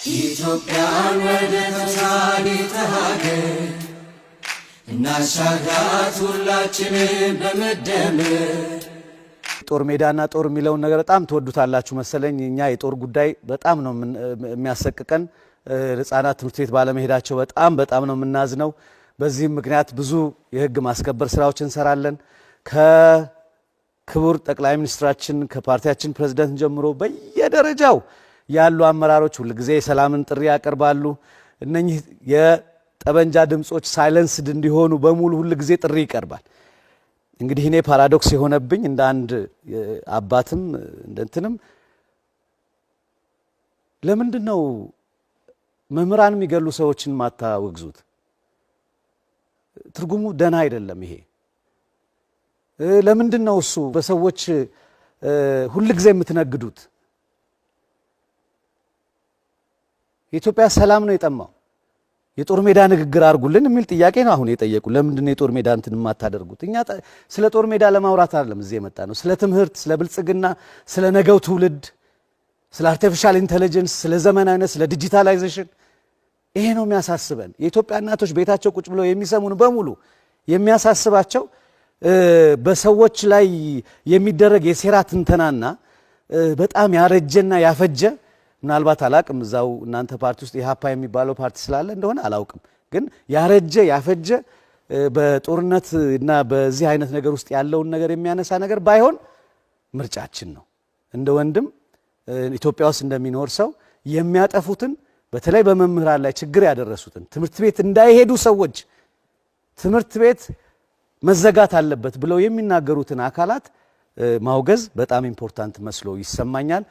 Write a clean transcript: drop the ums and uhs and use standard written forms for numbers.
ኢትዮጵያን ወደ ተምሳሌተ ሀገር እናሻግራት ሁላችንም በመደመር። ጦር ሜዳና ጦር የሚለውን ነገር በጣም ትወዱታላችሁ መሰለኝ። እኛ የጦር ጉዳይ በጣም ነው የሚያሰቅቀን። ህፃናት ትምህርት ቤት ባለመሄዳቸው በጣም ነው የምናዝነው። በዚህም ምክንያት ብዙ የህግ ማስከበር ስራዎች እንሰራለን። ከክቡር ጠቅላይ ሚኒስትራችን ከፓርቲያችን ፕሬዝዳንት ጀምሮ በየደረጃው ያሉ አመራሮች ሁልጊዜ የሰላምን ጥሪ ያቀርባሉ። እነኚህ የጠበንጃ ድምጾች ሳይለንስድ እንዲሆኑ በሙሉ ሁልጊዜ ጥሪ ይቀርባል። እንግዲህ እኔ ፓራዶክስ የሆነብኝ እንደ አንድ አባትም እንደንተንም ለምንድነው መምህራን የሚገሉ ሰዎችን ማታወግዙት? ትርጉሙ ደና አይደለም ይሄ። ለምንድነው እሱ በሰዎች ሁልጊዜ የምትነግዱት? የኢትዮጵያ ሰላም ነው የጠማው። የጦር ሜዳ ንግግር አድርጉልን የሚል ጥያቄ ነው አሁን የጠየቁ። ለምንድን ነው የጦር ሜዳ እንትን የማታደርጉት? እኛ ስለ ጦር ሜዳ ለማውራት አይደለም እዚህ የመጣ ነው። ስለ ትምህርት፣ ስለ ብልጽግና፣ ስለ ነገው ትውልድ፣ ስለ አርቲፊሻል ኢንተለጀንስ፣ ስለ ዘመናዊነት፣ ስለ ዲጂታላይዜሽን ይሄ ነው የሚያሳስበን። የኢትዮጵያ እናቶች ቤታቸው ቁጭ ብለው የሚሰሙን በሙሉ የሚያሳስባቸው በሰዎች ላይ የሚደረግ የሴራ ትንተናና በጣም ያረጀና ያፈጀ ምናልባት አላቅም እዛው እናንተ ፓርቲ ውስጥ የሃፓ የሚባለው ፓርቲ ስላለ እንደሆነ አላውቅም፣ ግን ያረጀ ያፈጀ በጦርነት እና በዚህ አይነት ነገር ውስጥ ያለውን ነገር የሚያነሳ ነገር ባይሆን ምርጫችን ነው። እንደ ወንድም ኢትዮጵያ ውስጥ እንደሚኖር ሰው የሚያጠፉትን በተለይ በመምህራን ላይ ችግር ያደረሱትን ትምህርት ቤት እንዳይሄዱ ሰዎች ትምህርት ቤት መዘጋት አለበት ብለው የሚናገሩትን አካላት ማውገዝ በጣም ኢምፖርታንት መስሎ ይሰማኛል።